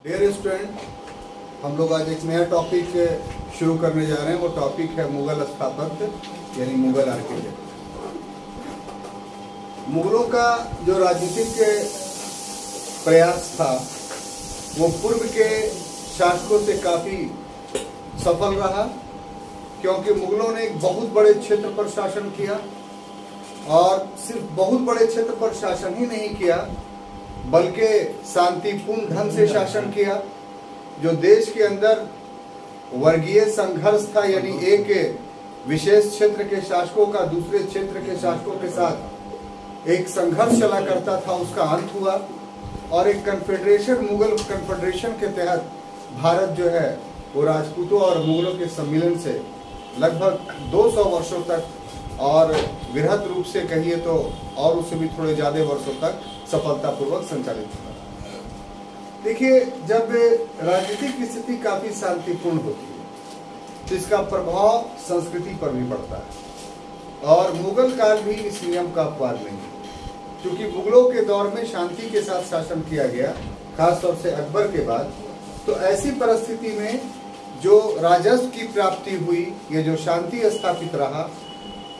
Dear student, हम लोग आज एक नया टॉपिक शुरू करने जा रहे हैं। वो टॉपिक है मुगल स्थापत्य यानी मुगल आर्किटेक्ट। मुगलों का जो राजनीतिक प्रयास था वो पूर्व के शासकों से काफी सफल रहा, क्योंकि मुगलों ने एक बहुत बड़े क्षेत्र पर शासन किया और सिर्फ बहुत बड़े क्षेत्र पर शासन ही नहीं किया बल्कि शांतिपूर्ण ढंग से शासन किया। जो देश के अंदर वर्गीय संघर्ष था, यानी एक विशेष क्षेत्र के शासकों का दूसरे क्षेत्र के शासकों के साथ एक संघर्ष चला करता था, उसका अंत हुआ और एक कन्फेडरेशन, मुगल कन्फेडरेशन के तहत भारत जो है वो राजपूतों और मुगलों के सम्मिलन से लगभग 200 वर्षों तक और वृहद रूप से कहिए तो और उससे भी थोड़े ज्यादा वर्षों तक सफलतापूर्वक संचालित हुआ। देखिए, जब राजनीतिक स्थिति काफी शांतिपूर्ण होती है तो इसका प्रभाव संस्कृति पर भी पड़ता है और मुगल काल भी इस नियम का अपवाद नहीं है, क्योंकि मुगलों के दौर में शांति के साथ शासन किया गया, खासतौर से अकबर के बाद। तो ऐसी परिस्थिति में जो राजस्व की प्राप्ति हुई, ये जो शांति स्थापित रहा,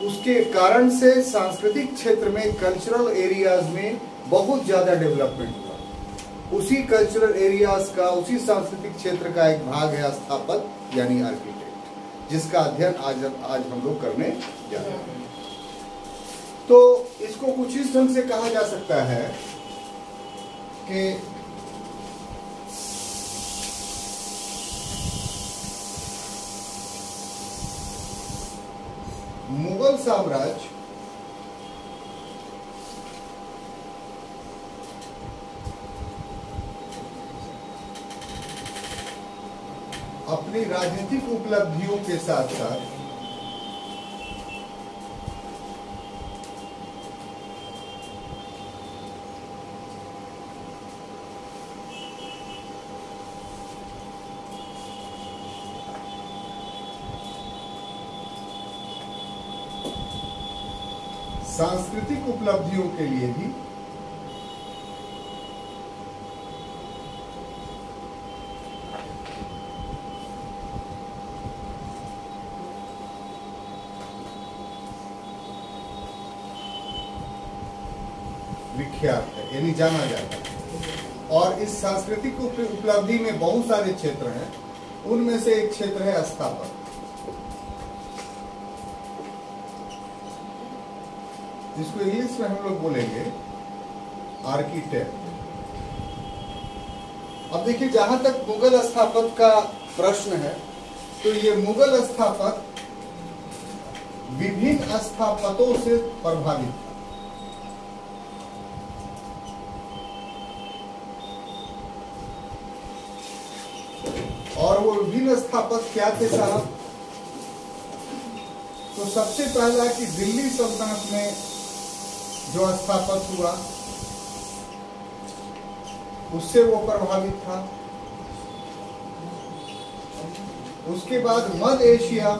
उसके कारण से सांस्कृतिक क्षेत्र में कल्चरल एरियाज में बहुत ज्यादा डेवलपमेंट हुआ। उसी कल्चरल एरियाज का, उसी सांस्कृतिक क्षेत्र का एक भाग है स्थापत्य यानी आर्किटेक्ट, जिसका अध्ययन आज हम लोग करने जा रहे हैं। तो इसको कुछ इस ढंग से कहा जा सकता है कि मुगल साम्राज्य अपनी राजनीतिक उपलब्धियों के साथ साथ सांस्कृतिक उपलब्धियों के लिए भी विख्यात है, यानी जाना जाता है। और इस सांस्कृतिक उपलब्धि में बहुत सारे क्षेत्र हैं, उनमें से एक क्षेत्र है स्थापत्य, जिसको इंग्लिश में हम लोग बोलेंगे आर्किटेक्ट। अब देखिए, जहां तक मुगल स्थापत्य का प्रश्न है तो ये मुगल स्थापत्य विभिन्न स्थापत्यों से प्रभावित था। और वो विभिन्न स्थापत्य क्या थे साहब? तो सबसे पहला कि दिल्ली सल्तनत में जो स्थापत्य हुआ उससे वो प्रभावित था। उसके बाद मध्य एशिया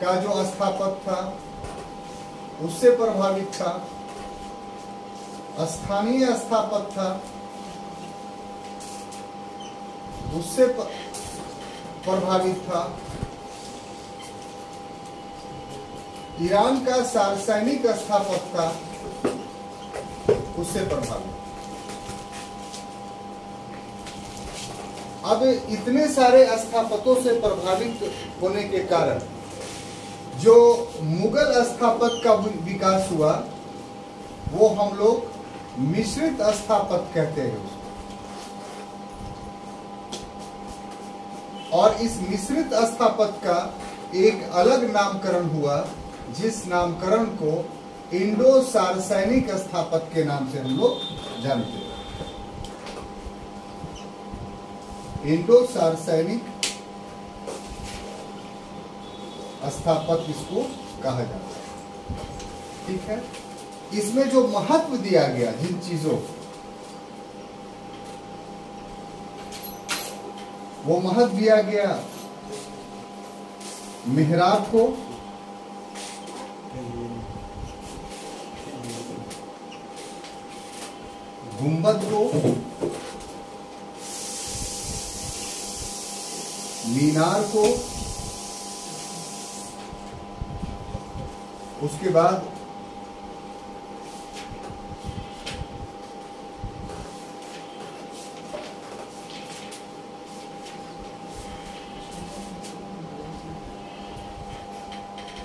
का जो स्थापत्य था उससे प्रभावित था। स्थानीय स्थापत्य था, उससे प्रभावित था। ईरान का सार्वजनिक स्थापत्य था, उससे प्रभावित। अब इतने सारे स्थापत्यों से प्रभावित होने के कारण जो मुगल स्थापत्य का विकास हुआ वो हम लोग मिश्रित स्थापत्य कहते हैं उसको। और इस मिश्रित स्थापत्य का एक अलग नामकरण हुआ, जिस नामकरण को इंडो सार्वजनिक स्थापत्य के नाम से हम लोग जानते हैं। इंडो सार्वजनिक स्थापत्य इसको कहा जाता है। ठीक है, इसमें जो महत्व दिया गया जिन चीजों, वो महत्व दिया गया मिहराब को, गुंबद को, मीनार को, उसके बाद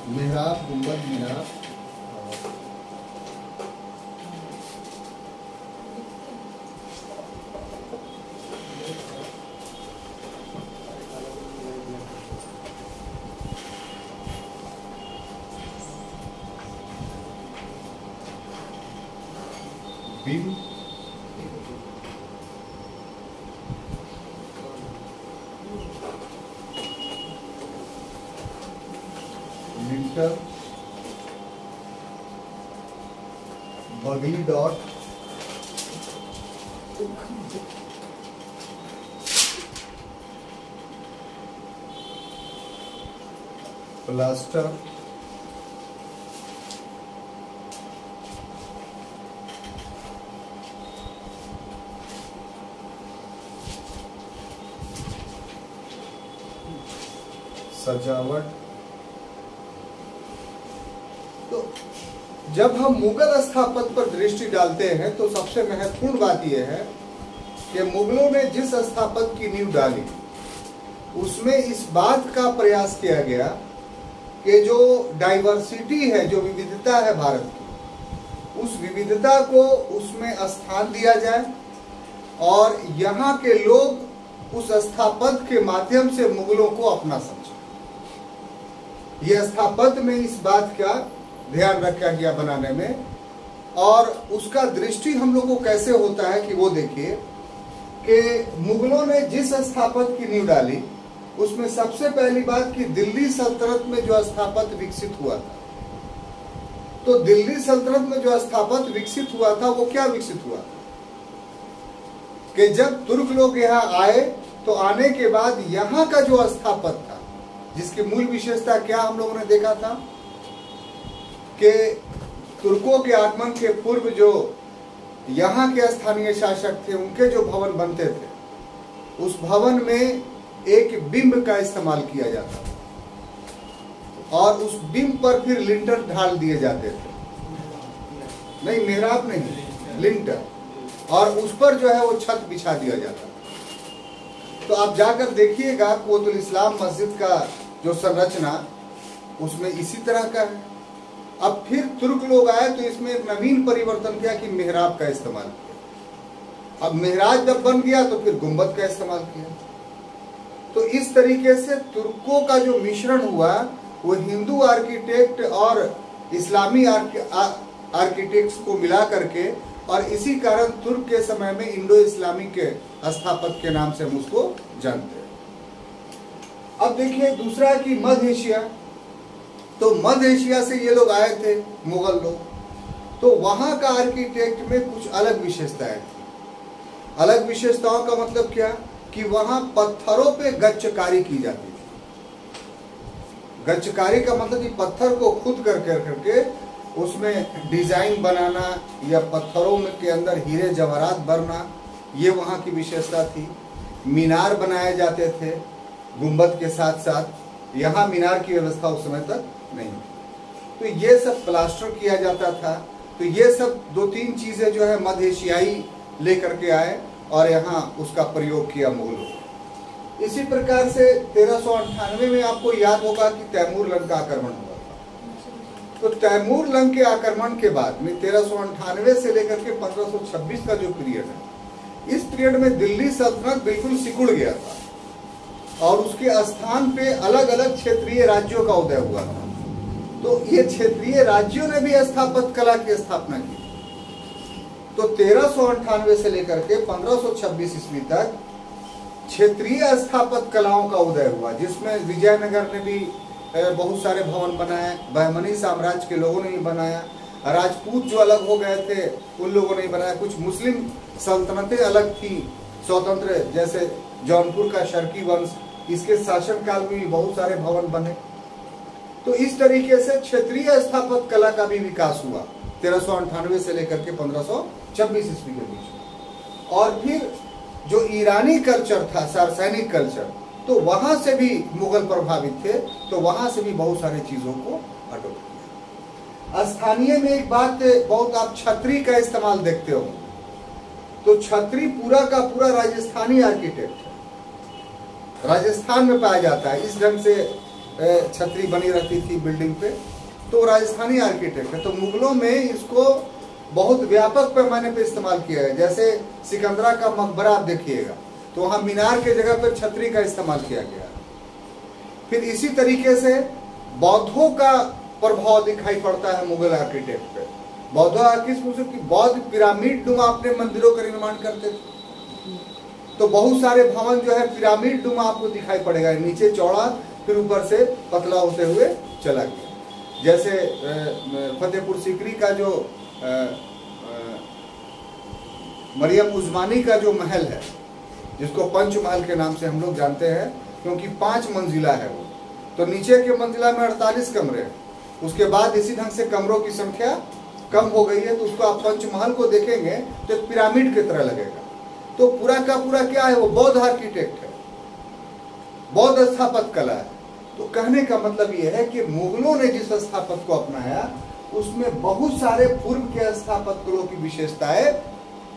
मिहराब, गुंबद, मीनार, बीम, लिंटर, बगली डॉट, प्लास्टर, सजावट। तो जब हम मुगल स्थापत्य पर दृष्टि डालते हैं तो सबसे महत्वपूर्ण बात यह है कि मुगलों ने जिस स्थापत्य की नींव डाली उसमें इस बात का प्रयास किया गया कि जो डाइवर्सिटी है, जो विविधता है भारत की, उस विविधता को उसमें स्थान दिया जाए और यहाँ के लोग उस स्थापत्य के माध्यम से मुगलों को अपना समझे। यह स्थापत्य में इस बात का ध्यान रखा गया बनाने में, और उसका दृष्टि हम लोगों को कैसे होता है कि वो देखिए कि मुगलों ने जिस स्थापत्य की नींव डाली उसमें सबसे पहली बात कि दिल्ली सल्तनत में जो स्थापत्य विकसित हुआ था, तो दिल्ली सल्तनत में जो स्थापत्य विकसित हुआ था वो क्या विकसित हुआ कि जब तुर्क लोग यहाँ आए तो आने के बाद यहाँ का जो स्थापत्य था, जिसकी मूल विशेषता क्या हम लोगों ने देखा था कि तुर्कों के आगमन के पूर्व जो यहाँ के स्थानीय शासक थे उनके जो भवन बनते थे, उस भवन में एक बिंब का इस्तेमाल किया जाता था और उस बिंब पर फिर लिंटर ढाल दिए जाते थे, नहीं मेहराब नहीं, लिंटर, और उस पर जो है वो छत बिछा दिया जाता था। तो आप जाकर देखिएगा कोतुल इस्लाम मस्जिद का जो संरचना उसमें इसी तरह का है। अब फिर तुर्क लोग आए तो इसमें एक नवीन परिवर्तन किया कि मेहराब का इस्तेमाल किया। अब मेहराब जब बन गया तो फिर गुंबद का इस्तेमाल किया। तो इस तरीके से तुर्कों का जो मिश्रण हुआ वो हिंदू आर्किटेक्ट और इस्लामी आर्किटेक्ट्स को मिला करके, और इसी कारण तुर्क के समय में इंडो इस्लामिक स्थापत्य के नाम से हम उसको जानते हैं। अब देखिए दूसरा कि मध्य एशिया, तो मध्य एशिया से ये लोग आए थे मुगल लोग, तो वहां का आर्किटेक्ट में कुछ अलग विशेषताएं थी। अलग विशेषताओं का मतलब क्या कि वहां पत्थरों पे गच्चकारी की जाती थी। गच्चकारी का मतलब कि पत्थर को खुद करके उसमें डिजाइन बनाना या पत्थरों में के अंदर हीरे जवाहरात भरना, ये वहां की विशेषता थी। मीनार बनाए जाते थे गुंबद के साथ साथ, यहाँ मीनार की व्यवस्था उस समय तक नहीं थी। तो ये सब प्लास्टर किया जाता था। तो ये सब दो तीन चीजें जो है मध्य एशियाई लेकर के आए और यहाँ उसका प्रयोग किया मुगलों। इसी प्रकार से 1398 में आपको याद होगा कि तैमूर लंग का आक्रमण हुआ था। तो तैमूर लंग के आक्रमण के बाद में 1398 से लेकर के 1526 का जो पीरियड है, इस पीरियड में दिल्ली सल्तनत बिल्कुल सिकुड़ गया था और उसके स्थान पे अलग अलग क्षेत्रीय राज्यों का उदय हुआ था। तो ये क्षेत्रीय राज्यों ने भी स्थापत्य कला की स्थापना की। तो 1398 से लेकर के 1526 ईस्वी तक क्षेत्रीय स्थापत्य कलाओं का उदय हुआ, जिसमें विजयनगर ने भी बहुत सारे भवन बनाए, बहमनी साम्राज्य के लोगों ने भी बनाया, राजपूत जो अलग हो गए थे उन लोगों ने बनाया, कुछ मुस्लिम सल्तनतें अलग थी स्वतंत्र, जैसे जौनपुर का शर्की वंश, इसके शासनकाल में भी बहुत सारे भवन बने। तो इस तरीके से क्षेत्रीय स्थापत्य कला का भी विकास हुआ 1398 से लेकर के 1526 ईस्वी के बीच। और फिर जो ईरानी कल्चर था, सार्वजनिक कल्चर, तो वहां से भी मुगल प्रभावित थे, तो वहां से भी बहुत सारी चीजों को अडोप्ट किया। स्थानीय में एक बात बहुत, आप छतरी का इस्तेमाल देखते हो, तो छतरी पूरा का पूरा राजस्थानी आर्किटेक्ट है, राजस्थान में पाया जाता है। इस ढंग से छतरी बनी रहती थी बिल्डिंग पे, तो राजस्थानी आर्किटेक्ट है। तो मुगलों में इसको बहुत व्यापक पैमाने पे इस्तेमाल किया है। जैसे सिकंदरा का मकबरा आप देखिएगा, तो वहां मीनार के जगह पर छतरी का इस्तेमाल किया गया। फिर इसी तरीके से बौद्धों का प्रभाव दिखाई पड़ता है मुगल आर्किटेक्ट पे। बौद्ध पिरामिड नुमा अपने मंदिरों का निर्माण करते थे, तो बहुत सारे भवन जो है पिरामिड नुमा आपको दिखाई पड़ेगा, नीचे चौड़ा फिर ऊपर से पतला होते हुए चला गया। जैसे फतेहपुर सीकरी का जो मरियम उस्मानी का जो महल है, जिसको पंचमहल के नाम से हम लोग जानते हैं, क्योंकि 5 मंजिला है वो, तो नीचे के मंजिला में 48 कमरे हैं। उसके बाद इसी ढंग से कमरों की संख्या कम हो गई है, तो उसको आप पंचमहल को देखेंगे तो एक पिरामिड की तरह लगेगा। तो पूरा का पूरा क्या है, वो बौद्ध आर्किटेक्ट है, बौद्ध स्थापत्य कला है। तो कहने का मतलब यह है कि मुगलों ने जिस स्थापत्य को अपनाया, उसमें बहुत सारे पूर्व के स्थापत्य कलाओं की विशेषताएं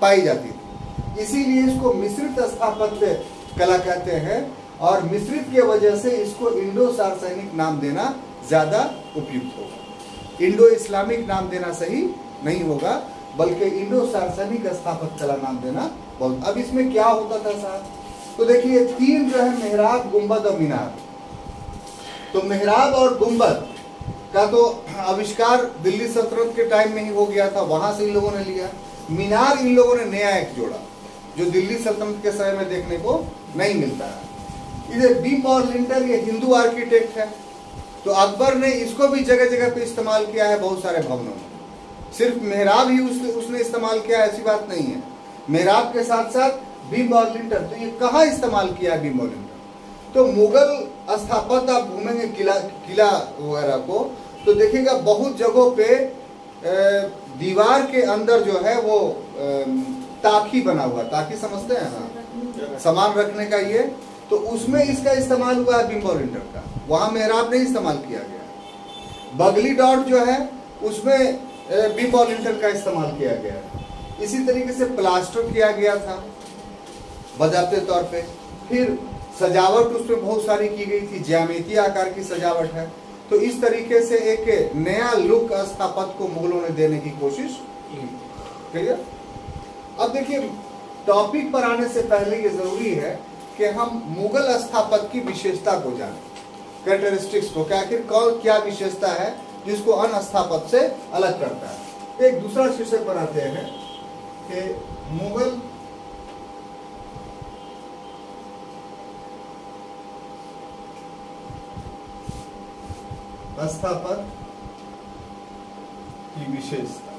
पाई जाती थी। इसीलिए इसको मिश्रित स्थापत्य कला कहते हैं, और मिश्रित के वजह से इसको इंडो सार्वजनिक नाम देना ज्यादा उपयुक्त होगा। इंडो इस्लामिक नाम देना सही नहीं होगा, बल्कि इंडो सार्वजनिक स्थापत्य कला नाम देना बहुत। अब इसमें क्या होता था साहब, तो देखिए 3 जो है मेहराब, गुंबद और मीनार। तो मेहराब और गुंबद का तो आविष्कार दिल्ली सल्तनत के टाइम में ही हो गया था, वहां से इन लोगों ने लिया। मीनार इन लोगों ने नया एक जोड़ा, जो दिल्ली सल्तनत के समय में देखने को नहीं मिलता है। इधर बीम और लिंटर, ये हिंदू आर्किटेक्ट है, तो अकबर ने इसको भी जगह जगह पे इस्तेमाल किया है बहुत सारे भवनों में। सिर्फ मेहराब ही उसने इस्तेमाल किया, ऐसी बात नहीं है। मेहराब के साथ साथ बीम और लिंटर, तो ये कहाँ इस्तेमाल किया बीम और लिंटर? तो मुगल स्थापत्य आप घूमेंगे किला वगैरह को, तो देखिएगा बहुत जगहों पे दीवार के अंदर जो है वो ताकी बना हुआ, ताकी समझते हैं ना, सामान रखने का ये, तो उसमें इसका इस्तेमाल हुआ है बीम और लिंटर का, वहां मेहराब नहीं इस्तेमाल किया गया। बगली डॉट जो है उसमें बीम और लिंटर का इस्तेमाल किया गया है। इसी तरीके से प्लास्टर किया गया था बजाते तौर पे। फिर सजावट उसमें बहुत सारी की गई थी, ज्यामितीय आकार की सजावट है। तो इस तरीके से एक नया लुक स्थापत्य को मुगलों ने देने की कोशिश की। क्लियर? अब देखिए, टॉपिक पर आने से पहले ये जरूरी है कि हम मुगल स्थापत्य की विशेषता को जानें, कैरेक्टरिस्टिक्स को, कि आखिर कौन क्या विशेषता है जिसको अन्य स्थापत्य से अलग करता है। एक दूसरा शीर्षक बनाते हैं कि मुगल स्थापत्य की विशेषता।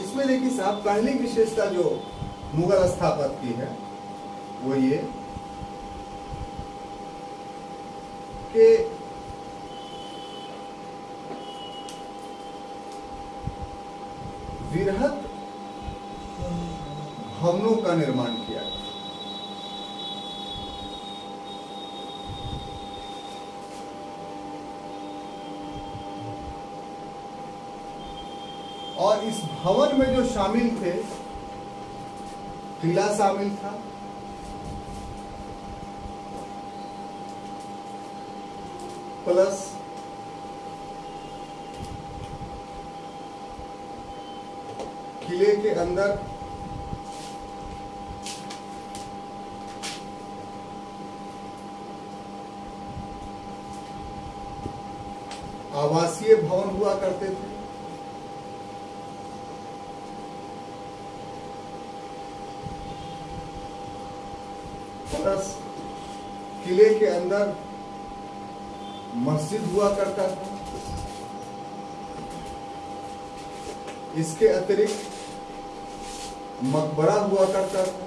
इसमें देखिए साहब, पहली विशेषता जो मुगल स्थापत्य की है वो ये कि वृहत भवनों का निर्माण किया गया। और इस भवन में जो शामिल थे, किला शामिल था, प्लस किले के अंदर आवासीय भवन हुआ करते थे। प्लस किले के अंदर मस्जिद हुआ करता था। इसके अतिरिक्त मकबरा हुआ करता था।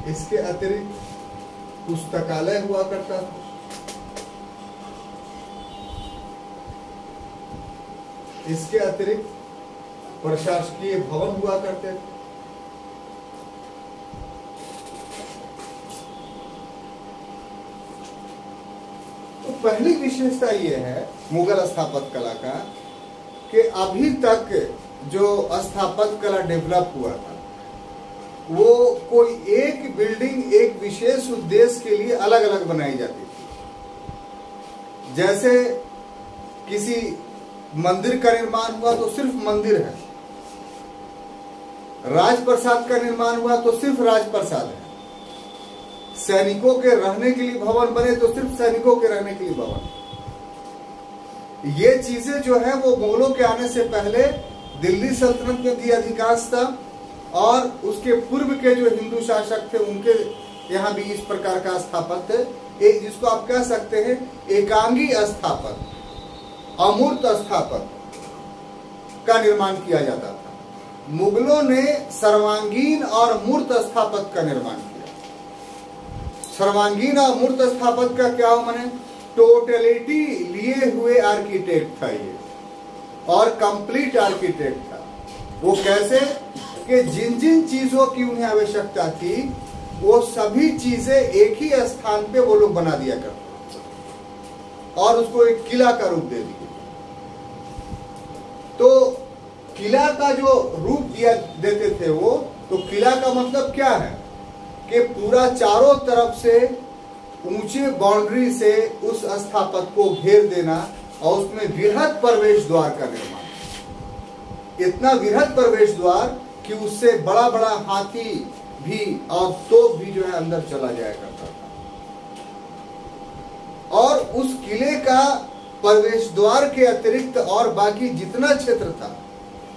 इसके अतिरिक्त पुस्तकालय हुआ करता था। इसके अतिरिक्त प्रशासकीय भवन हुआ करते थे। तो पहली विशेषता यह है मुगल स्थापत्य कला का कि अभी तक जो स्थापत्य कला डेवलप हुआ था वो कोई एक बिल्डिंग एक विशेष उद्देश्य के लिए अलग अलग बनाई जाती थी। जैसे किसी मंदिर का निर्माण हुआ तो सिर्फ मंदिर है, राजप्रसाद का निर्माण हुआ तो सिर्फ राजप्रसाद है, सैनिकों के रहने के लिए भवन बने तो सिर्फ सैनिकों के रहने के लिए भवन। ये चीजें जो है वो मुगलों के आने से पहले दिल्ली सल्तनत में भी अधिकांश था और उसके पूर्व के जो हिंदू शासक थे उनके यहाँ भी इस प्रकार का स्थापत्य, एक जिसको आप कह सकते हैं एकांगी स्थापत्य, अमूर्त स्थापत्य का निर्माण किया जाता था। मुगलों ने सर्वांगीण और मूर्त स्थापत्य का निर्माण किया। सर्वांगीण और मूर्त स्थापत्य का क्या माने, टोटलिटी लिए हुए आर्किटेक्ट था ये और कंप्लीट आर्किटेक्ट था। वो कैसे कि जिन जिन चीजों की उन्हें आवश्यकता थी वो सभी चीजें एक ही स्थान पे वो लोग बना दिया करते और उसको एक किला का रूप दे दिए। तो किला का जो रूप दिया देते थे वो, तो किला का मतलब क्या है कि पूरा चारों तरफ से ऊंचे बाउंड्री से उस स्थापत्य को घेर देना और उसमें वृहद प्रवेश द्वार का निर्माण। इतना वृहद प्रवेश द्वार कि उससे बड़ा बड़ा हाथी भी और तोप भी जो है अंदर चला जाया करता था। और उस किले का प्रवेश द्वार के अतिरिक्त और बाकी जितना क्षेत्र था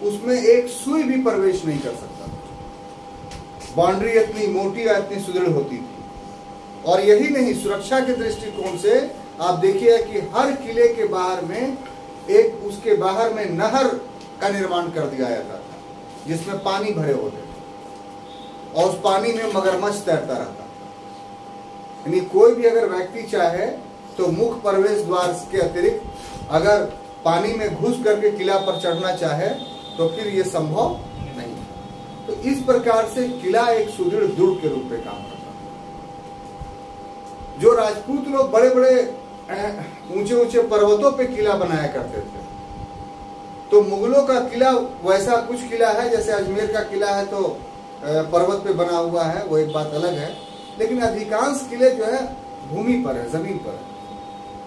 उसमें एक सुई भी प्रवेश नहीं कर सकता था। बाउंड्री इतनी मोटी और इतनी सुदृढ़ होती थी। और यही नहीं, सुरक्षा के दृष्टिकोण से आप देखिए कि हर किले के बाहर में एक उसके बाहर में नहर का निर्माण कर दिया जाता था जिसमें पानी भरे होते थे और उस पानी में मगरमच्छ तैरता रहता। यानी कोई भी अगर व्यक्ति चाहे तो मुख्य प्रवेश द्वार के अतिरिक्त अगर पानी में घुस करके किला पर चढ़ना चाहे तो फिर ये संभव नहीं। तो इस प्रकार से किला एक सुदृढ़ दुर्ग के रूप में काम करता। जो राजपूत लोग बड़े बड़े ऊंचे ऊंचे पर्वतों पे किला बनाया करते थे, तो मुगलों का किला वैसा कुछ किला है जैसे अजमेर का किला है तो पर्वत पे बना हुआ है, वो एक बात अलग है। लेकिन अधिकांश किले जो है भूमि पर है, जमीन पर है।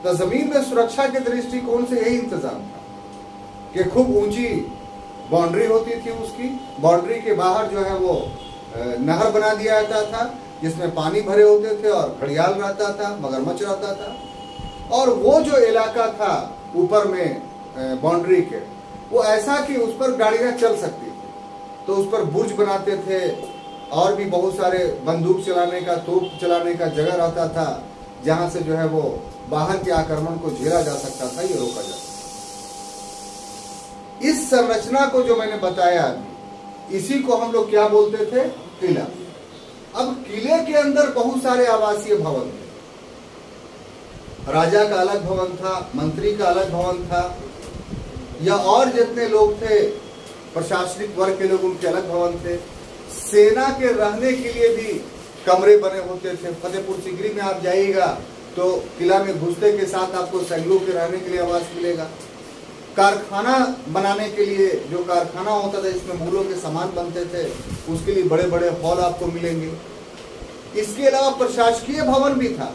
तो जमीन में सुरक्षा के दृष्टिकोण से यही इंतजाम था कि खूब ऊंची बाउंड्री होती थी, उसकी बाउंड्री के बाहर जो है वो नहर बना दिया जाता था जिसमें पानी भरे होते थे और घड़ियाल रहता था, मगरमच्छ रहता था। और वो जो इलाका था ऊपर में बाउंड्री के, वो ऐसा कि उस पर गाड़ियां चल सकती थी, तो उस पर बुर्ज बनाते थे और भी बहुत सारे बंदूक चलाने का, तोप चलाने का जगह रहता था जहां से जो है वो बाहर के आक्रमण को झेला जा सकता था, ये रोका जा सकता। इस संरचना को जो मैंने बताया अभी, इसी को हम लोग क्या बोलते थे, किला। अब किले के अंदर बहुत सारे आवासीय भवन थे। राजा का अलग भवन था, मंत्री का अलग भवन था, या और जितने लोग थे प्रशासनिक वर्ग के लोग उनके अलग भवन थे। सेना के रहने के लिए भी कमरे बने होते थे। फतेहपुर सीकरी में आप जाइएगा तो किला में घुसते के साथ आपको सैनिकों के रहने के लिए आवास मिलेगा। कारखाना बनाने के लिए जो कारखाना होता था जिसमें मुगलों के सामान बनते थे, उसके लिए बड़े बड़े हॉल आपको मिलेंगे। इसके अलावा प्रशासकीय भवन भी था।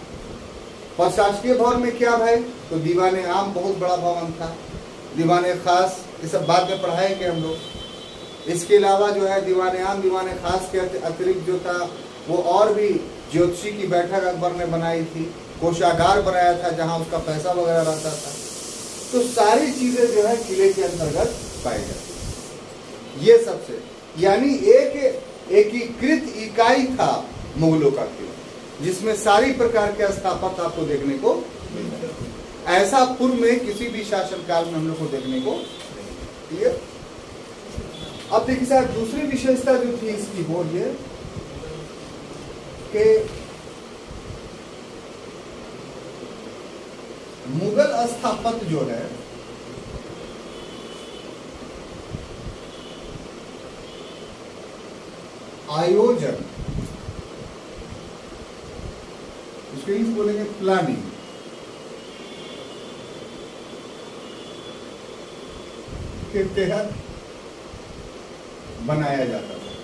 प्रशासकीय भवन में क्या भाई, तो दीवाने आम बहुत बड़ा भवन था, दीवाने खास, ये सब बाद में पढ़ाएंगे हम लोग। इसके अलावा जो है दीवाने आम, दीवाने खास के अतिरिक्त जो था वो और भी ज्योतिषी की बैठक अकबर ने बनाई थी, कोषागार बनाया था जहां उसका पैसा वगैरह रहता था। तो सारी चीजें जो है किले के अंतर्गत पाई जाती। ये सबसे यानी एक एकीकृत इकाई था मुगलों का किला, जिसमें सारी प्रकार के स्थापत्य आपको देखने को मिलता है। ऐसा पूर्व में किसी भी शासन काल में हम लोग को देखने को क्लियर। अब देखिए साहब, दूसरी विशेषता जो थी इसकी वो ये कि स्थापत्य जो है आयोजन, उसके लिए बोलेंगे प्लानिंग, के तहत बनाया जाता था।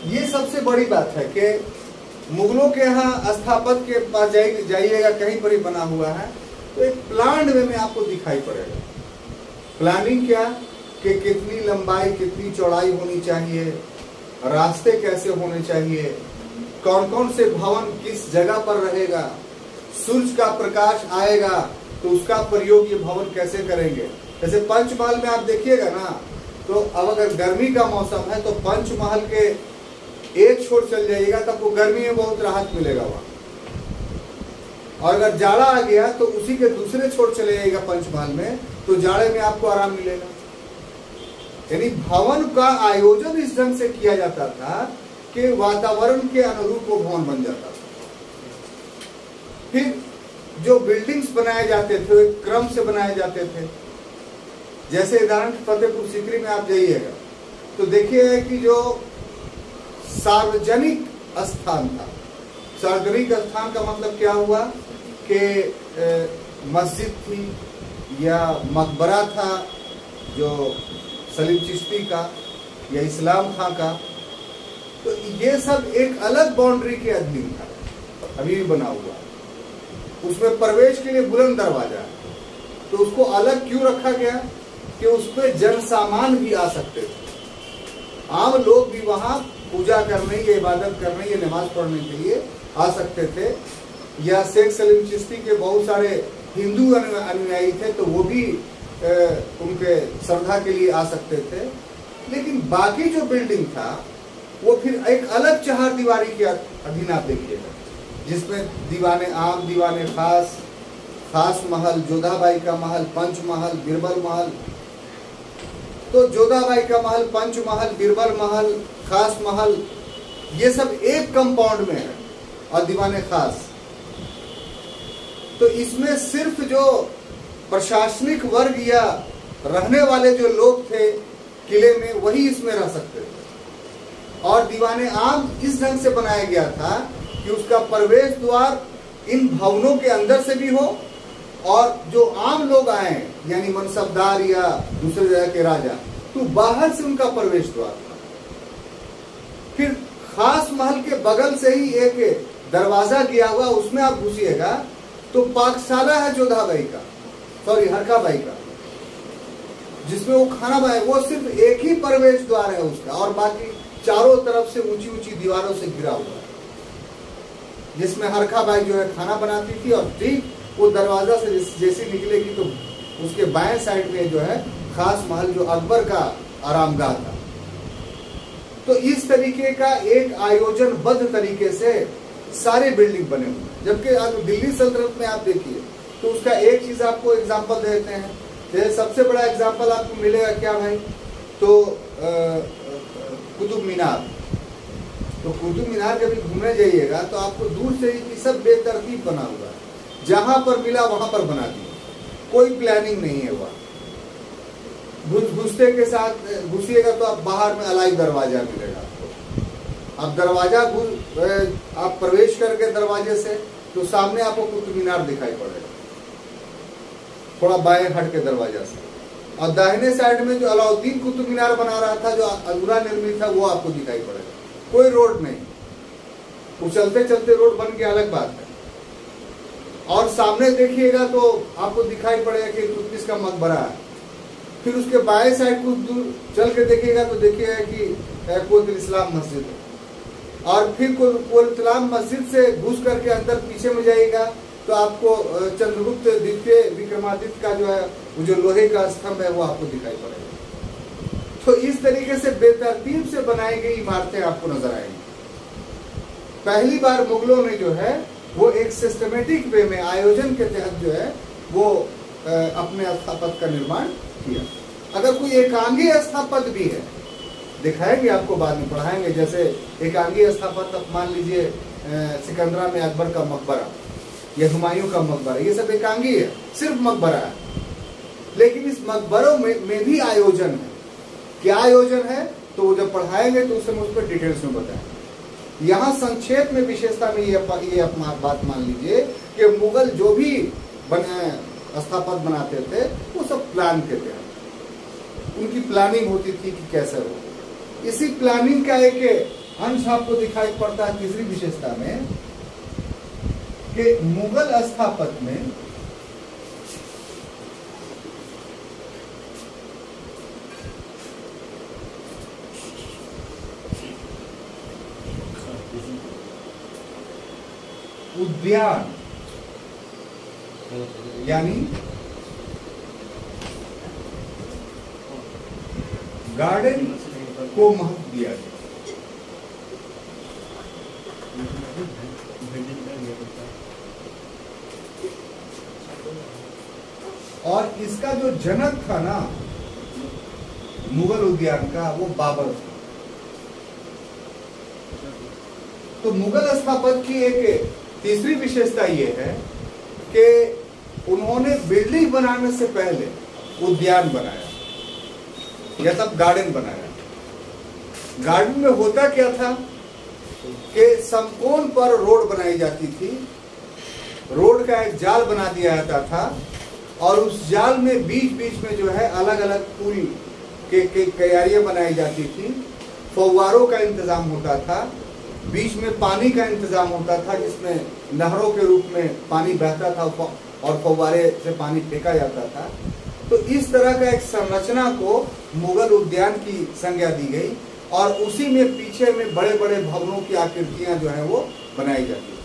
ये सबसे बड़ी बात है कि मुगलों के यहाँ स्थापत्य के पास जाइएगा, कहीं पर ही बना हुआ है तो एक प्लान्ड वे में आपको दिखाई पड़ेगा। प्लानिंग क्या कि कितनी लंबाई कितनी चौड़ाई होनी चाहिए, रास्ते कैसे होने चाहिए, कौन कौन से भवन किस जगह पर रहेगा, सूरज का प्रकाश आएगा तो उसका प्रयोग ये भवन कैसे करेंगे। जैसे पंचमहल में आप देखिएगा ना, तो अब अगर गर्मी का मौसम है तो पंचमहल के एक छोर चल जाइएगा तो आपको गर्मी में बहुत राहत मिलेगा वहां, और अगर जाड़ा आ गया तो उसी के दूसरे छोर चले जाइएगा पंचमहल में तो जाड़े में आपको आराम मिलेगा। यानी भवन का आयोजन इस ढंग से किया जाता था कि वातावरण के अनुरूप वो भवन बन जाता था। फिर जो बिल्डिंग्स बनाए जाते थे एक क्रम से बनाए जाते थे। जैसे उदाहरण फतेहपुर सीकरी में आप जाइएगा तो देखिए कि जो सार्वजनिक स्थान था, सार्वजनिक स्थान का मतलब क्या हुआ कि मस्जिद थी या मकबरा था जो सलीम चिश्ती का या इस्लाम खां का, तो ये सब एक अलग बाउंड्री के अधीन था, अभी भी बना हुआ। उसमें प्रवेश के लिए बुलंद दरवाजा है, तो उसको अलग क्यों रखा गया कि उसमें जन सामान भी आ सकते थे, आम लोग भी वहां पूजा करने या इबादत करने या नमाज पढ़ने के लिए आ सकते थे। या शेख सलीम चिश्ती के बहुत सारे हिंदू अनुयायी थे तो वो भी उनके श्रद्धा के लिए आ सकते थे। लेकिन बाकी जो बिल्डिंग था वो फिर एक अलग चार दीवारी के अधीन आप देखिएगा, जिसमें दीवाने आम, दीवाने खास, खास महल, जोधाबाई का महल, पंच महल, बीरबल महल। तो जोधाबाई का महल, पंच महल, बीरबल महल, खास महल, ये सब एक कंपाउंड में है। और दीवाने खास, तो इसमें सिर्फ जो प्रशासनिक वर्ग या रहने वाले जो लोग थे किले में वही इसमें रह सकते थे। और दीवाने आम इस ढंग से बनाया गया था कि उसका प्रवेश द्वार इन भवनों के अंदर से भी हो, और जो आम लोग आए यानी मनसबदार या दूसरे जगह के राजा, तो बाहर से उनका प्रवेश द्वार था। फिर खास महल के बगल से ही एक दरवाजा गया हुआ, उसमें आप घुसिएगा तो पाकशाला है जोधाबाई का, सॉरी हरकाबाई का, जिसमें वो खाना बनाए, वो सिर्फ एक ही प्रवेश द्वार है उसका, और बाकी चारों तरफ से ऊंची ऊंची दीवारों से घिरा हुआ है, जिसमें हरकाबाई जो है खाना बनाती थी। और ठीक वो दरवाजा से जैसे निकलेगी तो उसके बाएं साइड में जो है खास महल जो अकबर का आरामगाह था। तो इस तरीके का एक आयोजनबद्ध तरीके से सारे बिल्डिंग बने हुए। जबकि अगर दिल्ली सल्तनत में आप देखिए तो उसका एक चीज आपको एग्जांपल देते हैं। जैसे सबसे बड़ा एग्जांपल आपको मिलेगा क्या भाई, तो कुतुब मीनार। तो कुतुब मीनार कभी घूमने जाइएगा तो आपको दूर से ही सब बेतरतीब बना हुआ है, जहां पर मिला वहां पर बना दिया, कोई प्लानिंग नहीं है वहां। घुसते के साथ घुसिएगा तो आप बाहर में अलाई दरवाजा मिलेगा आपको। आप दरवाजा आप प्रवेश करके दरवाजे से तो सामने आपको कुतुब मीनार दिखाई पड़ेगा, थोड़ा बाएं हट के दरवाजा से। और दाहिने साइड में जो अलाउद्दीन कुतुब मीनार बना रहा था, जो अधूरा निर्मित था, वो आपको दिखाई पड़ेगा। कोई रोड नहीं, वो चलते चलते रोड बन के अलग बात है। और सामने देखिएगा तो आपको दिखाई पड़ेगा कि इल्तुतमिश का मकबरा है। फिर उसके बाएं साइड कुछ दूर चल के देखिएगा तो देखिएगा कि कुतुब इस्लाम मस्जिद है। और फिर कुतुब इस्लाम मस्जिद से घुस करके अंदर पीछे में जाइएगा तो आपको चंद्रगुप्त द्वितीय विक्रमादित्य का जो है वो जो लोहे का स्तंभ है वो आपको दिखाई पड़ेगा। तो इस तरीके से बेतरतीब से बनाई गई इमारतें आपको नजर आएंगी। पहली बार मुगलों ने जो है वो एक सिस्टमेटिक वे में आयोजन के तहत जो है वो अपने स्थापत्य का निर्माण किया। अगर कोई एकांगी स्थापत्य भी है दिखाएंगे, आपको बाद में पढ़ाएंगे। जैसे एकांगी स्थापत्य, मान लीजिए सिकंदरा में अकबर का मकबरा या हुमायूं का मकबरा, ये सब एकांगी है, सिर्फ मकबरा है। लेकिन इस मकबरों में भी आयोजन है। क्या आयोजन है तो वो जब पढ़ाएंगे तो उसे मुझ पर डिटेल्स में बताएंगे। यहाँ संक्षेप में विशेषता में ये बात मान लीजिए कि मुगल जो भी स्थापत्य बनाते थे वो सब प्लान के थे, उनकी प्लानिंग होती थी कि कैसे हो। इसी प्लानिंग का एक अंश आपको दिखाई पड़ता है तीसरी विशेषता में कि मुगल स्थापत्य में उद्यान यानी गार्डन को महत्व दिया गया। और इसका जो जनक था ना मुगल उद्यान का, वो बाबर था। तो मुगल स्थापत्य की एक तीसरी विशेषता ये है कि उन्होंने बिल्डिंग बनाने से पहले उद्यान बनाया या तब गार्डन बनाया। गार्डन में होता क्या था कि समकोण पर रोड बनाई जाती थी, रोड का एक जाल बना दिया जाता था और उस जाल में बीच बीच में जो है अलग अलग फूल के क्यारियां बनाई जाती थी, फव्वारों का इंतजाम होता था, बीच में पानी का इंतजाम होता था जिसमें नहरों के रूप में पानी बहता था और फव्वारे से पानी फेंका जाता था। तो इस तरह का एक संरचना को मुगल उद्यान की संज्ञा दी गई और उसी में पीछे में बड़े बड़े भवनों की आकृतियां जो है वो बनाई जाती थी।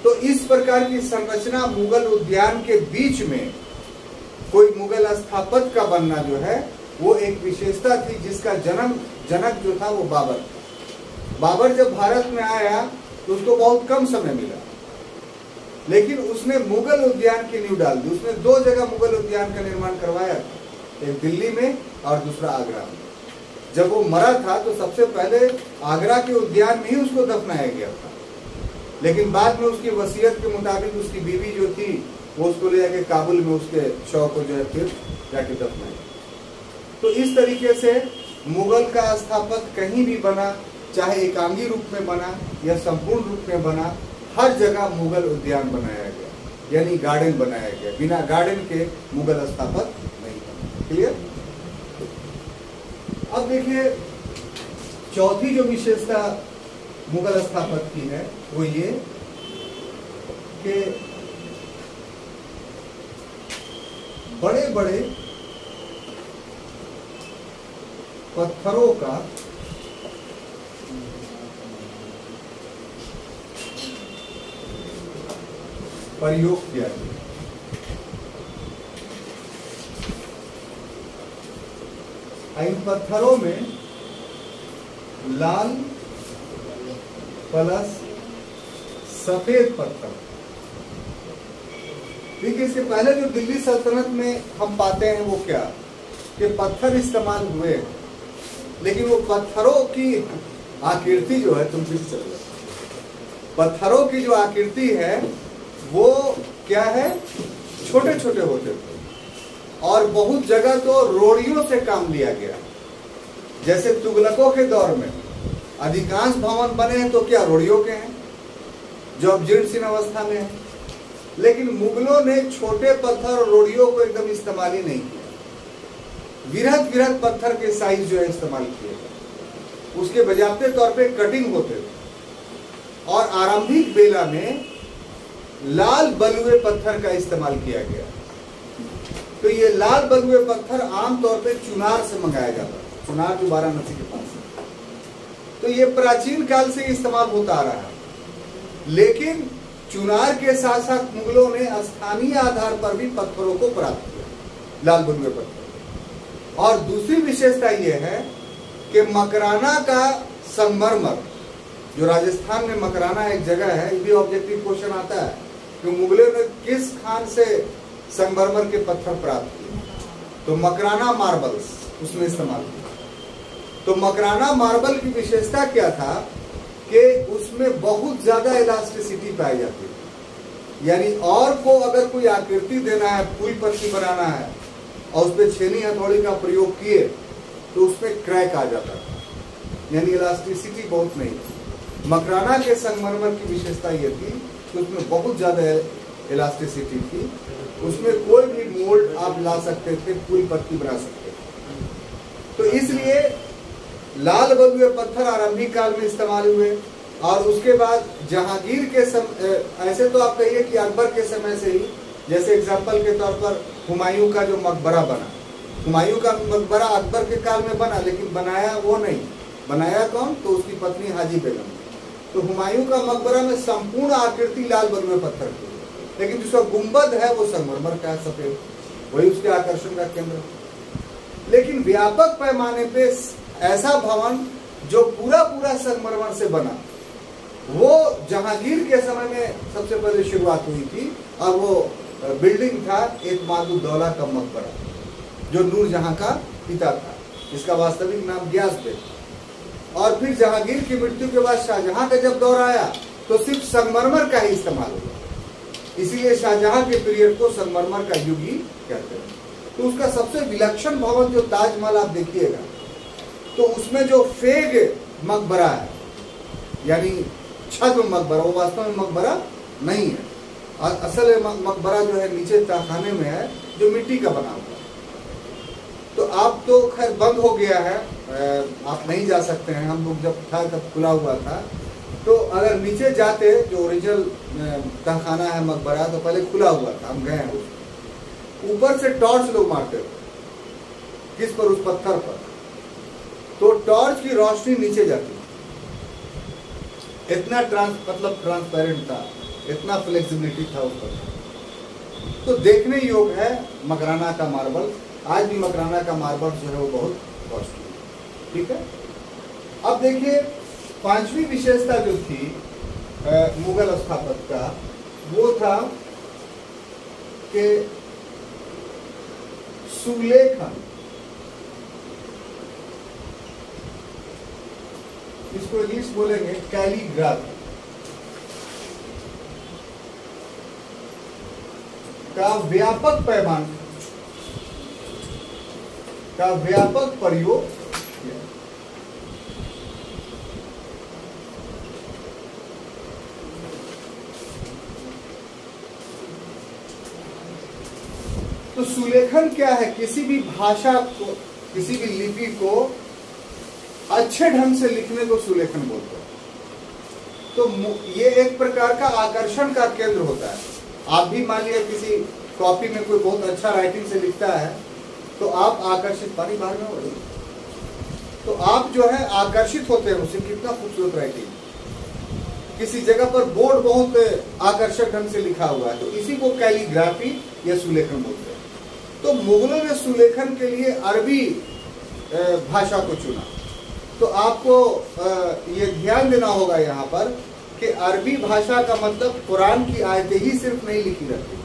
तो इस प्रकार की संरचना मुगल उद्यान के बीच में कोई मुगल स्थापत्य का बनना जो है वो एक विशेषता थी, जिसका जनक जो था वो बाबर। बाबर जब भारत में आया तो उसको बहुत कम समय मिला, लेकिन उसने मुगल उद्यान की नींव डाल दी। उसने 2 जगह मुगल उद्यान का निर्माण करवाया था, एक दिल्ली में और दूसरा आगरा में। जब वो मरा था तो सबसे पहले आगरा के उद्यान में ही उसको दफनाया गया था, लेकिन बाद में उसकी वसीयत के मुताबिक उसकी बीवी जो थी वो उसको ले जाके काबुल में उसके शव को जो है फिर जाके दफनाया। तो इस तरीके से मुगल का स्थापत्य कहीं भी बना, चाहे एकांगी रूप में बना या संपूर्ण रूप में बना, हर जगह मुगल उद्यान बनाया गया, यानी गार्डन बनाया गया। बिना गार्डन के मुगल स्थापत्य नहीं बना। क्लियर? अब देखिए चौथी जो विशेषता मुगल स्थापत्य की है वो ये कि बड़े बड़े पत्थरों का प्रयोग किया गया। इन पत्थरों में लाल प्लस सफेद पत्थर। देखिए इसके पहले जो दिल्ली सल्तनत में हम पाते हैं वो क्या कि पत्थर इस्तेमाल हुए, लेकिन वो पत्थरों की आकृति जो है, तुम फिर चल रहे, पत्थरों की जो आकृति है वो क्या है, छोटे छोटे होते थे और बहुत जगह तो रोड़ियों से काम लिया गया। जैसे तुगलकों के दौर में अधिकांश भवन बने हैं तो क्या रोड़ियों के हैं जो अब जीर्ण शीर्ण अवस्था में है, लेकिन मुगलों ने छोटे पत्थर और रोड़ियों को एकदम इस्तेमाल ही नहीं किया। विरहत विरहत पत्थर के साइज जो है इस्तेमाल किए गए, उसके बजाते तौर पे कटिंग होते थे और आरंभिक बेला में लाल बलुए पत्थर का इस्तेमाल किया गया। तो ये लाल बलुए पत्थर आमतौर पे चुनार से मंगाया जाता है, चुनार जो वाराणसी के पास है। तो ये प्राचीन काल से इस्तेमाल होता आ रहा है, लेकिन चुनार के साथ साथ मुगलों ने स्थानीय आधार पर भी पत्थरों को प्राप्त किया, लाल बलुए पत्थर। और दूसरी विशेषता यह है कि मकराना का संगमरमर, जो राजस्थान में मकराना एक जगह है, ये भी ऑब्जेक्टिव क्वेश्चन आता है कि मुगलों ने किस खान से संगमरमर के पत्थर प्राप्त किए, तो मकराना मार्बल्स उसमें इस्तेमाल किया। तो मकराना मार्बल की विशेषता क्या था कि उसमें बहुत ज्यादा इलास्टिसिटी पाई जाती है। यानी और को अगर कोई आकृति देना है, फूल पत्ती बनाना है और उसमें छेनी हथौड़ी का प्रयोग किए तो उसमें क्रैक आ जाता था, यानी इलास्टिसिटी बहुत नहीं। मकराना के संगमरमर की विशेषता ये थी कि उसमें बहुत ज्यादा इलास्टिसिटी थी, उसमें कोई भी मोल्ड आप ला सकते थे, फूल पत्ती बना सकते थे। तो इसलिए लाल बलुए पत्थर आरंभिक काल में इस्तेमाल हुए। और उसके बाद जहांगीर के ऐसे तो आप कहिए कि अकबर के समय से ही, जैसे एग्जाम्पल के तौर पर हुमायूं का जो मकबरा बना, हुमायूं का मकबरा अकबर के काल में बना, लेकिन बनाया वो नहीं, बनाया कौन? तो उसकी पत्नी हाजी बेगम। तो हुमायूं का मकबरा में संपूर्ण आकृति लाल बलुए पत्थर की, लेकिन जिसका गुंबद है वो संगमरमर का सफेद, वही उसके आकर्षण का केंद्र। लेकिन व्यापक पैमाने पे ऐसा भवन जो पूरा पूरा संगमरमर से बना, वो जहांगीर के समय में सबसे पहले शुरुआत हुई थी। और वो बिल्डिंग था एतमादुद्दौला का मकबरा, जो नूरजहां का पिता था, इसका वास्तविक नाम गियास बेग। और फिर जहांगीर की मृत्यु के बाद शाहजहां का जब दौर आया तो सिर्फ संगमरमर का ही इस्तेमाल हुआ, इसीलिए शाहजहां के पीरियड को संगमरमर का युग ही कहते हैं। तो उसका सबसे विलक्षण भवन जो ताजमहल आप देखिएगा, तो उसमें जो फेग मकबरा है, यानी छद्म मकबरा, वो वास्तव में मकबरा नहीं है। असल मकबरा जो है नीचे तहखाने में है, जो मिट्टी का बना हुआ है। तो आप तो खैर बंद हो गया है, आप नहीं जा सकते हैं। हम लोग जब था तब खुला हुआ था, तो अगर नीचे जाते, जो ओरिजिनल तहखाना है मकबरा, तो पहले खुला हुआ था, हम गए हैं। ऊपर से टॉर्च लोग मारते थे, किस पर? उस पत्थर पर। तो टॉर्च की रोशनी नीचे जाती, इतना ट्रांसपेरेंट था, इतना फ्लेक्सिबिलिटी था उस पर। तो देखने योग्य है मकराना का मार्बल। आज भी मकराना का मार्बल जो है वो बहुत कॉस्टली है। ठीक है, अब देखिए पांचवी विशेषता जो थी मुगल स्थापत्य का, वो था कि सुलेखन, इसको इंग्लिश बोलेंगे कैलीग्राफी, का व्यापक पैमाने का व्यापक प्रयोग किया। तो सुलेखन क्या है? किसी भी भाषा को, किसी भी लिपि को अच्छे ढंग से लिखने को सुलेखन बोलते हैं। तो ये एक प्रकार का आकर्षण का केंद्र होता है। आप भी मान लिया किसी कॉपी में कोई बहुत अच्छा राइटिंग से लिखता है, तो आप आकर्षित, पानी बाहर में हो रही, तो आप जो है आकर्षित होते हैं उससे, कितना खूबसूरत राइटिंग। किसी जगह पर बोर्ड बहुत आकर्षक ढंग से लिखा हुआ है, तो इसी को कैलीग्राफी या सुलेखन बोलते हैं। तो मुगलों ने सुलेखन के लिए अरबी भाषा को चुना। तो आपको ये ध्यान देना होगा यहाँ पर कि अरबी भाषा का मतलब कुरान की आयतें ही सिर्फ नहीं लिखी रहती।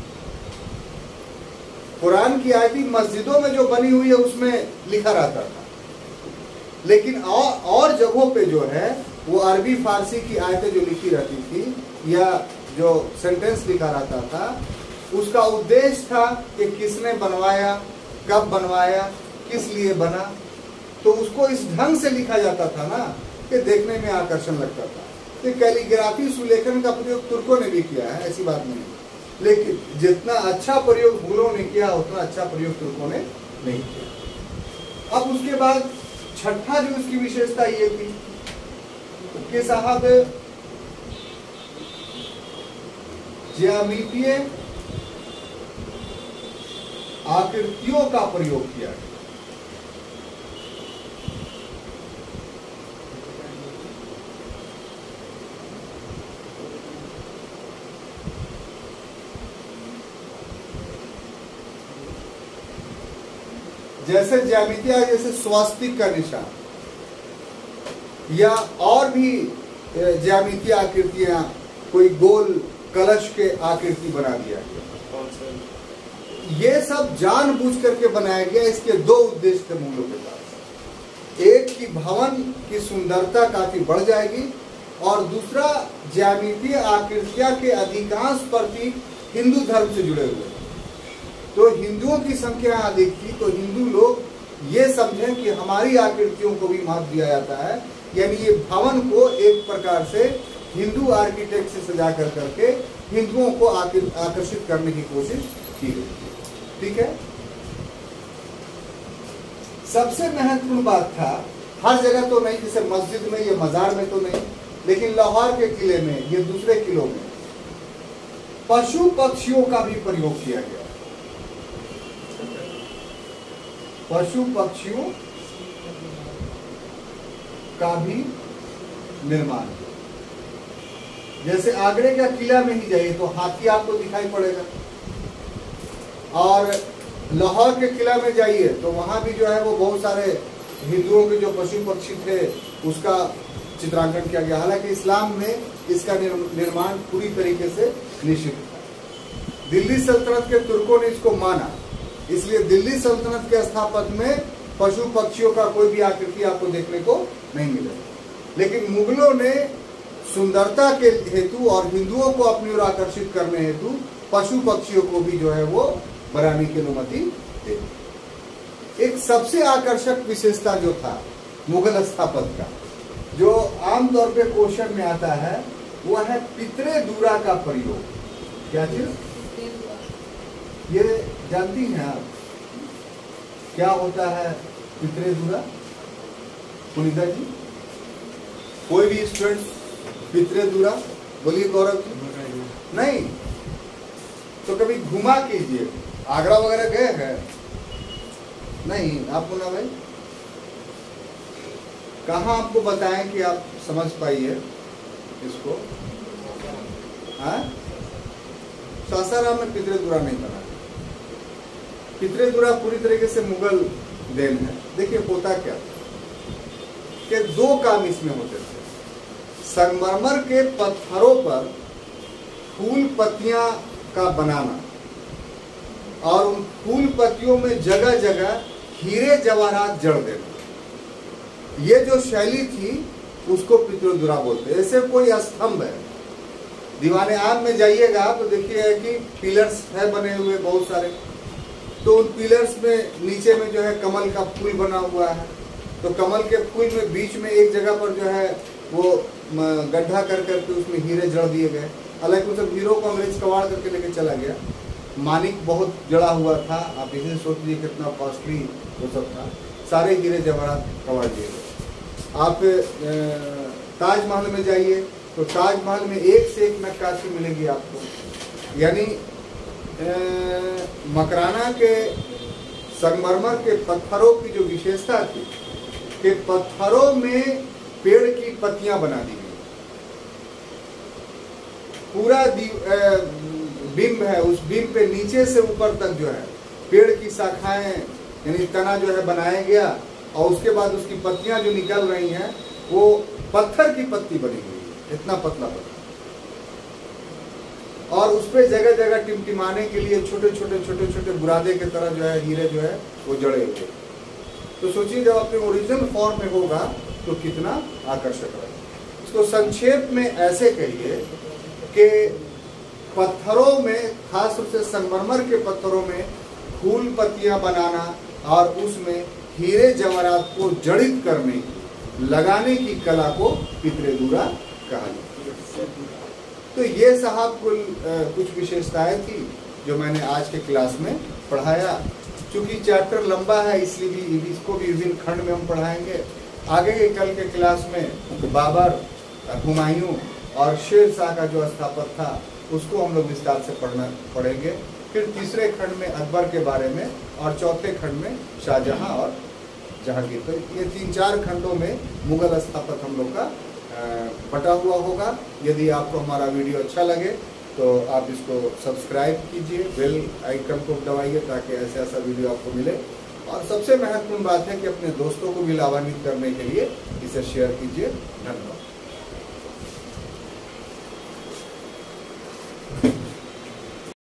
कुरान की आयतें मस्जिदों में जो बनी हुई है उसमें लिखा रहता था, लेकिन और जगहों पे जो है वो अरबी फारसी की आयतें जो लिखी रहती थी या जो सेंटेंस लिखा रहता था, उसका उद्देश्य था कि किसने बनवाया, कब बनवाया, किस लिए बना। तो उसको इस ढंग से लिखा जाता था ना कि देखने में आकर्षण लगता था। तो कैलीग्राफी सुलेखन का प्रयोग तुर्कों ने भी किया है, ऐसी बात नहीं, लेकिन जितना अच्छा प्रयोग मुगलों ने किया उतना अच्छा प्रयोग तुर्कों ने नहीं किया। अब उसके बाद छठा जो इसकी विशेषता ये थी कि साहब ज्यामितीय आकृतियों का प्रयोग किया। जैसे ज्यामितिया, जैसे स्वास्तिक का निशान या और भी ज्यामितीय आकृतियां, कोई गोल कलश के आकृति बना दिया गया। ये सब जानबूझ करके बनाया गया। इसके दो उद्देश्य थे मुगलों के पास। एक कि भवन की सुंदरता काफी बढ़ जाएगी, और दूसरा ज्यामितीय आकृतियां के अधिकांश प्रतीक हिंदू धर्म से जुड़े हुए। तो हिंदुओं की संख्या अधिक थी, तो हिंदू लोग ये समझें कि हमारी आकृतियों को भी महत्व दिया जाता है, यानी ये भवन को एक प्रकार से हिंदू आर्किटेक्ट से सजा कर करके हिंदुओं को आकर्षित करने की कोशिश की गई। ठीक है। सबसे महत्वपूर्ण बात था, हर जगह तो नहीं, जैसे मस्जिद में या मजार में तो नहीं, लेकिन लाहौर के किले में, ये दूसरे किलों में पशु पक्षियों का भी प्रयोग किया गया। पशु पक्षियों का भी निर्माण। जैसे आगरे का किला में ही जाइए तो हाथी आपको दिखाई पड़ेगा, और लाहौर के किला में जाइए तो वहां भी जो है वो बहुत सारे हिंदुओं के जो पशु पक्षी थे उसका चित्रांकन किया गया। हालांकि इस्लाम में इसका निर्माण पूरी तरीके से निषिद्ध था। दिल्ली सल्तनत के तुर्कों ने इसको माना, इसलिए दिल्ली सल्तनत के स्थापत्य में पशु पक्षियों का कोई भी आकृति आपको देखने को नहीं मिलेगा। लेकिन मुगलों ने सुंदरता के हेतु और हिंदुओं को अपनी ओर आकर्षित करने हेतु पशु पक्षियों को भी जो है वो बनाने की अनुमति दी। एक सबसे आकर्षक विशेषता जो था मुगल स्थापत्य का, जो आमतौर पे क्वेश्चन में आता है, वो है पितरे दूरा का प्रयोग। क्या चीज? ये जानती हैं आप क्या होता है पितरे दूरा? पुनीता जी, कोई भी स्टूडेंट पितरे दूरा बोलिए। गौरव जी नहीं तो कभी घुमा कीजिए। आगरा वगैरह गए हैं? नहीं। आप बोला भाई, कहाँ आपको बताएं कि आप समझ पाइए इसको? हाँ, सासाराम में पितरे दूरा नहीं बना। पितरे दूरा पूरी तरीके से मुगल देन है। देखिए होता क्या कि दो काम इसमें होते थे। संगमरमर के पत्थरों पर फूल पत्तियां का बनाना, और उन फूल पत्तियों में जगह जगह हीरे जवाहरात जड़ देना, ये जो शैली थी उसको पितरे दूरा बोलते हैं। ऐसे कोई स्तंभ है, दीवाने आम में जाइएगा तो देखिए कि पिलर्स है बने हुए बहुत सारे, तो उन पिलर्स में नीचे में जो है कमल का फूल बना हुआ है, तो कमल के फूल में बीच में एक जगह पर जो है वो गड्ढा कर करके उसमें हीरे जड़ दिए गए। हालांकि उस हीरो को अंग्रेज कबाड़ करके लेके चला गया। मानिक बहुत जड़ा हुआ था, आप इसे सोच लीजिए कितना कॉस्टली वो सब था। सारे हीरे जवाहरात कबाड़ दिए गए। आप ताजमहल में जाइए तो ताजमहल में एक से एक नक्काशी मिलेगी आपको। यानी मकराना के संगमरमर के पत्थरों की जो विशेषता थी कि पत्थरों में पेड़ की पत्तियां बना दी गई। पूरा बिंब है, उस बिंब पे नीचे से ऊपर तक जो है पेड़ की शाखाएं यानी तना जो है बनाया गया, और उसके बाद उसकी पत्तियां जो निकल रही हैं वो पत्थर की पत्ती बनी हुई है, इतना पतला पत्थर। और उस पे जगह जगह टिमटिमाने के लिए छोटे छोटे बुरादे की तरह जो है हीरे जो है वो जड़े हुए। तो सोचिए जब अपने ओरिजिनल फॉर्म में होगा तो कितना आकर्षक है। इसको संक्षेप में ऐसे कहिए कि पत्थरों में, खास रूप से संगमरमर के पत्थरों में फूल पत्तियां बनाना और उसमें हीरे जवाहरात को जड़ित करने, लगाने की कला को पितरे दूरा कहा जाता है। तो ये साहब कुछ विशेषताएं थी जो मैंने आज के क्लास में पढ़ाया। चूंकि चैप्टर लंबा है इसलिए भी इसको भी विभिन्न खंड में हम पढ़ाएंगे। आगे के कल के क्लास में बाबर, हुमायूं और शेर शाह का जो स्थापत्य था उसको हम लोग विस्तार से पढ़ेंगे। फिर तीसरे खंड में अकबर के बारे में, और चौथे खंड में शाहजहां और जहांगीर। तो ये 3-4 खंडों में मुगल स्थापत्य हम लोग का बटा हुआ होगा। यदि आपको हमारा वीडियो अच्छा लगे तो आप इसको सब्सक्राइब कीजिए, बेल आइकन को दबाइए ताकि ऐसा वीडियो आपको मिले। और सबसे महत्वपूर्ण बात है कि अपने दोस्तों को भी लाभान्वित करने के लिए इसे शेयर कीजिए। धन्यवाद।